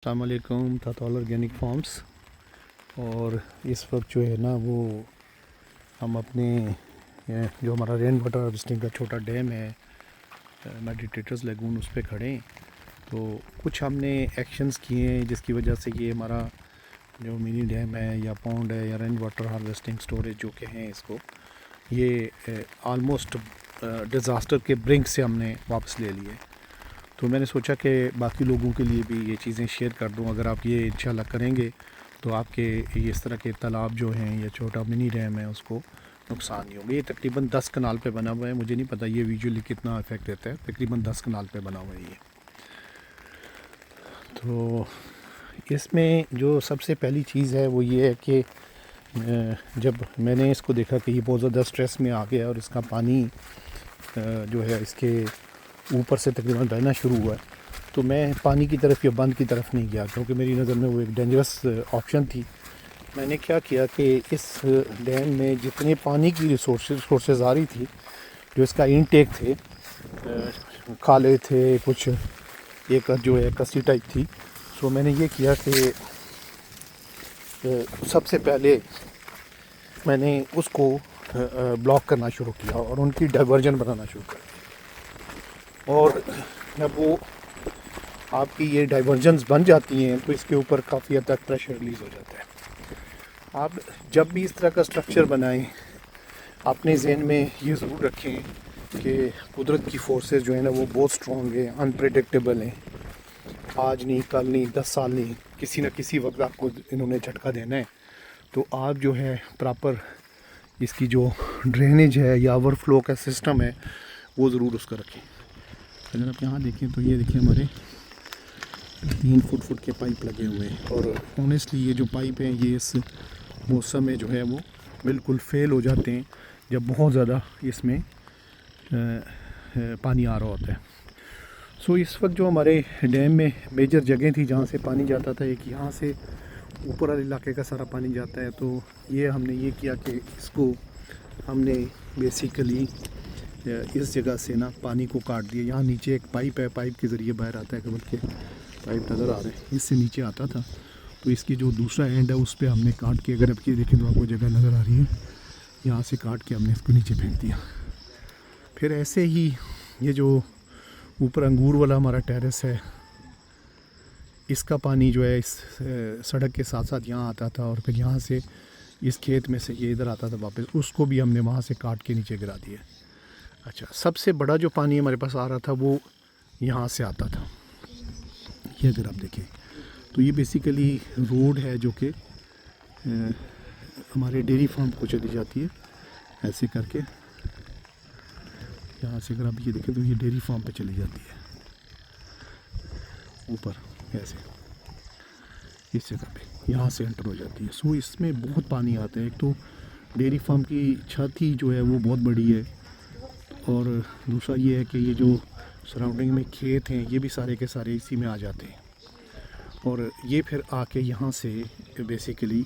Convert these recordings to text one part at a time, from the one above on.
अस्सलाम वालेकुम तातौल organic farms. और इस वक्त जो है ना वो हम अपने जो हमारा रेन वाटर हार्वेस्टिंग का छोटा डैम है मेडिटेटर्स लेगून उस पर खड़े हैं। तो कुछ हमने एक्शंस किए हैं जिसकी वजह से ये हमारा जो मिनी डैम है या पॉन्ड है या रेन वाटर हार्वेस्टिंग स्टोरेज जो के हैं इसको ये आलमोस्ट डिज़ास्टर के ब्रिंक से हमने वापस ले लिए। तो मैंने सोचा कि बाकी लोगों के लिए भी ये चीज़ें शेयर कर दूं। अगर आप ये इंशाल्लाह करेंगे तो आपके ये इस तरह के तालाब जो हैं या छोटा मिनी डैम है उसको नुकसान नहीं होगा। ये तकरीबन 10 कनाल पे बना हुआ है। मुझे नहीं पता ये विजुअली कितना इफेक्ट देता है। तकरीबन 10 कनाल पे बना हुआ है ये। तो इसमें जो सबसे पहली चीज़ है वो ये है कि जब मैंने इसको देखा कि ये बहुत ज़्यादा स्ट्रेस में आ गया और इसका पानी जो है इसके ऊपर से तकरीबन बहना शुरू हुआ है, तो मैं पानी की तरफ या बंद की तरफ नहीं गया क्योंकि मेरी नज़र में वो एक डेंजरस ऑप्शन थी। मैंने क्या किया कि इस डैम में जितने पानी की रिसोर्सेज आ रही थी, जो इसका इनटेक थे, खाले थे, कुछ एक जो है कस्सी टाइप थी। सो मैंने ये किया कि सबसे पहले मैंने उसको ब्लॉक करना शुरू किया और उनकी डाइवर्जन बनाना शुरू किया। और जब वो आपकी ये डाइवर्जन्स बन जाती हैं तो इसके ऊपर काफ़ी हद तक प्रेशर रिलीज़ हो जाता है। आप जब भी इस तरह का स्ट्रक्चर बनाएं, अपने जहन में ये ज़रूर रखें कि कुदरत की फोर्सेस जो है ना वो बहुत स्ट्रॉन्ग है, अनप्रेडिक्टेबल हैं। आज नहीं, कल नहीं, 10 साल नहीं, किसी न किसी वक्त आपको इन्होंने झटका देना है। तो आप जो है प्रॉपर इसकी जो ड्रेनेज है या ओवरफ्लो का सिस्टम है वो ज़रूर उसका रखें। अगर आप यहाँ देखें तो ये देखिए हमारे 3 फुट के पाइप लगे हुए हैं। और ऑनेस्टली ये जो पाइप हैं ये इस मौसम में जो है वो बिल्कुल फेल हो जाते हैं जब बहुत ज़्यादा इसमें पानी आ रहा होता है। सो इस वक्त जो हमारे डैम में मेजर जगह थी जहाँ से पानी जाता था, एक यहाँ से ऊपर वाले इलाके का सारा पानी जाता है। तो ये हमने ये किया कि इसको हमने बेसिकली इस जगह से ना पानी को काट दिया। यहाँ नीचे एक पाइप है, पाइप के ज़रिए बाहर आता है, बल्कि पाइप नज़र आ रहे हैं, इससे नीचे आता था। तो इसकी जो दूसरा एंड है उस पर हमने काट के, अगर आपकी देखें तो आपको जगह नज़र आ रही है, यहाँ से काट के हमने इसको नीचे फेंक दिया। फिर ऐसे ही ये जो ऊपर अंगूर वाला हमारा टेरेस है, इसका पानी जो है इस सड़क के साथ साथ यहाँ आता था और फिर यहाँ से इस खेत में से ये इधर आता था वापस, उसको भी हमने वहाँ से काट के नीचे गिरा दिया। अच्छा, सबसे बड़ा जो पानी हमारे पास आ रहा था वो यहाँ से आता था। ये अगर आप देखें तो ये बेसिकली रोड है जो कि हमारे डेयरी फार्म को चली जाती है, ऐसे करके यहाँ से अगर आप ये देखें तो ये डेयरी फार्म पे चली जाती है ऊपर, ऐसे इस जगह पे यहाँ से एंटर हो जाती है। सो इसमें बहुत पानी आता है। एक तो डेयरी फार्म की छत ही जो है वो बहुत बड़ी है, और दूसरा ये है कि ये जो सराउंडिंग में खेत हैं ये भी सारे के सारे इसी में आ जाते हैं। और ये फिर आके यहाँ से बेसिकली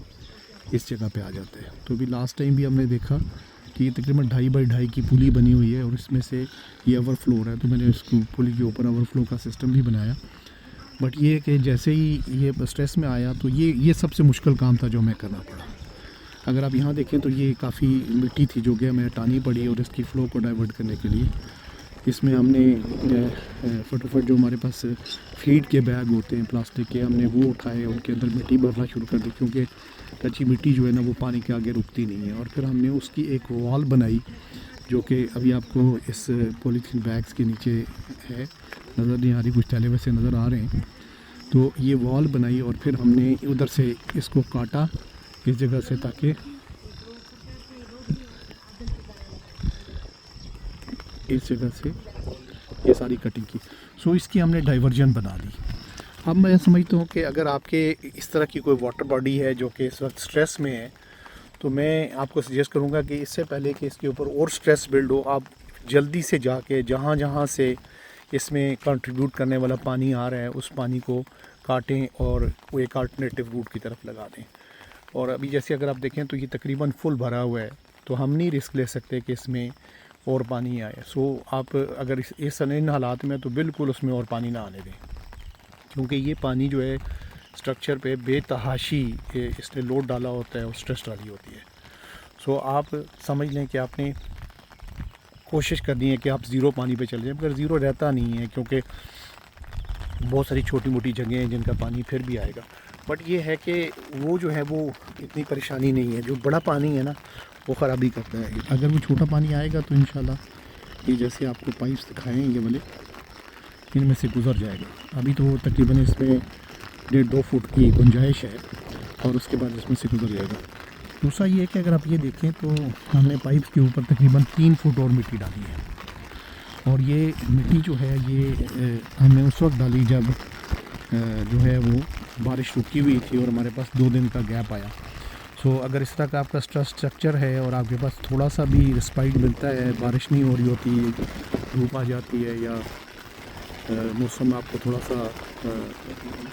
इस जगह पे आ जाते हैं। तो अभी लास्ट टाइम भी हमने देखा कि ये तकरीबन 2.5 बाई 2.5 की पुली बनी हुई है और इसमें से ये ओवरफ्लो हो रहा है। तो मैंने इसको पुली के ऊपर ओवरफ्लो का सिस्टम भी बनाया। बट ये कि जैसे ही ये स्ट्रेस में आया तो ये सबसे मुश्किल काम था जो हमें करना पड़ा। अगर आप यहाँ देखें तो ये काफ़ी मिट्टी थी जो कि हमें हटानी पड़ी, और इसकी फ़्लो को डाइवर्ट करने के लिए इसमें हमने फटाफट जो हमारे पास फीड के बैग होते हैं प्लास्टिक के, हमने वो उठाए, उनके अंदर मिट्टी भरना शुरू कर दी क्योंकि कच्ची मिट्टी जो है ना वो पानी के आगे रुकती नहीं है। और फिर हमने उसकी एक वॉल बनाई जो कि अभी आपको इस पॉलीथीन बैग्स के नीचे है, नज़र नहीं आ रही, कुछ थैले वैसे नज़र आ रहे हैं। तो ये वॉल बनाई और फिर हमने उधर से इसको काटा इस जगह से, ताकि इस जगह से ये सारी कटिंग की। सो इसकी हमने डाइवर्जन बना दी। अब मैं समझता हूँ कि अगर आपके इस तरह की कोई वाटर बॉडी है जो कि इस वक्त स्ट्रेस में है, तो मैं आपको सजेस्ट करूँगा कि इससे पहले कि इसके ऊपर और स्ट्रेस बिल्ड हो, आप जल्दी से जाके जहाँ जहाँ से इसमें कंट्रीब्यूट करने वाला पानी आ रहा है उस पानी को काटें और वो एक अल्टरनेटिव रूट की तरफ लगा दें। और अभी जैसे अगर आप देखें तो ये तकरीबन फुल भरा हुआ है, तो हम नहीं रिस्क ले सकते कि इसमें और पानी आए। सो आप अगर इन हालात में तो बिल्कुल उसमें और पानी ना आने दें, क्योंकि ये पानी जो है स्ट्रक्चर पे बेतहाशी इसने लोड डाला होता है और स्ट्रेस डाली होती है। सो आप समझ लें कि आपने कोशिश करनी है कि आप ज़ीरो पानी पे चले जाएं, मगर ज़ीरो रहता नहीं है क्योंकि बहुत सारी छोटी मोटी जगह हैं जिनका पानी फिर भी आएगा। बट ये है कि वो जो है वो इतनी परेशानी नहीं है, जो बड़ा पानी है ना वो ख़राबी करता है। अगर वो छोटा पानी आएगा तो इंशाल्लाह ये जैसे आपको पाइप्स दिखाएँ ये वाले, इनमें से गुज़र जाएगा। अभी तो तकरीबन इसमें 1.5-2 फुट की गुंजाइश है और उसके बाद इसमें से गुज़र जाएगा। दूसरा ये है कि अगर आप ये देखें तो हमने पाइप्स के ऊपर तकरीबन 3 फुट और मिट्टी डाली है, और ये मिट्टी जो है ये हमने उस वक्त डाली जब जो है वो बारिश रुकी हुई थी और हमारे पास 2 दिन का गैप आया। सो अगर इस तरह का आपका स्ट्रक्चर है और आपके पास थोड़ा सा भी रिस्पाइट मिलता है, बारिश नहीं हो रही होती, धूप आ जाती है या मौसम आपको थोड़ा सा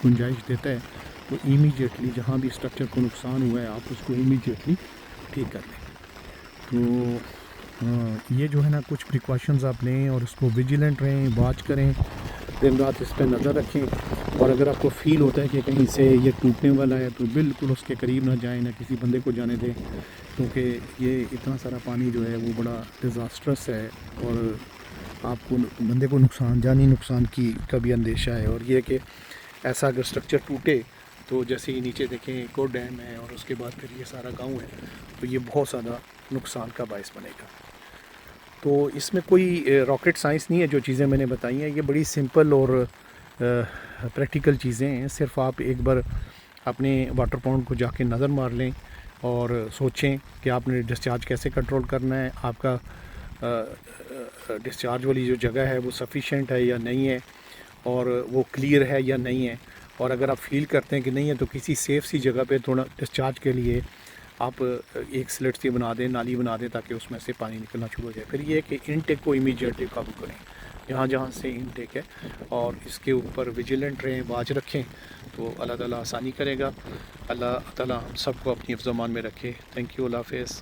गुंजाइश देता है, तो इमीडिएटली जहाँ भी स्ट्रक्चर को नुकसान हुआ है आप उसको इमीडिएटली ठीक कर लें। तो ये जो है ना कुछ प्रिकॉशंस आप लें और उसको विजिलेंट रहें, वॉच करें, दिन रात इस पर नज़र रखें। और अगर आपको फ़ील होता है कि कहीं से ये टूटने वाला है तो बिल्कुल उसके करीब ना जाएं, ना किसी बंदे को जाने दें, क्योंकि ये इतना सारा पानी जो है वो बड़ा डिज़ास्ट्रस है और आपको बंदे को नुकसान, जानी नुकसान की का भी अंदेशा है। और ये कि ऐसा अगर स्ट्रक्चर टूटे तो जैसे ही नीचे देखें एक और डैम है और उसके बाद फिर ये सारा गांव है, तो ये बहुत ज़्यादा नुकसान का बायस बनेगा। तो इसमें कोई रॉकेट साइंस नहीं है, जो चीज़ें मैंने बताई हैं ये बड़ी सिंपल और प्रैक्टिकल चीज़ें हैं। सिर्फ आप एक बार अपने वाटर पॉन्ड को जाके नज़र मार लें और सोचें कि आपने डिस्चार्ज कैसे कंट्रोल करना है, आपका डिस्चार्ज वाली जो जगह है वो सफिशेंट है या नहीं है, और वो क्लियर है या नहीं है। और अगर आप फील करते हैं कि नहीं है तो किसी सेफ़ सी जगह पे थोड़ा डिस्चार्ज के लिए आप एक स्लिट सी बना दें, नाली बना दें, ताकि उसमें से पानी निकलना शुरू हो जाए। फिर ये है कि इनटेक को इमीडिएटली काबू करें जहाँ जहाँ से इनटेक है, और इसके ऊपर विजिलेंट रहें, वाच रखें, तो अल्लाह ताला आसानी करेगा। अल्लाह ताला हम सबको अपनी हिफ्ज़-ओ-अमान में रखे। थैंक यू, अल्लाह हाफ़िज़।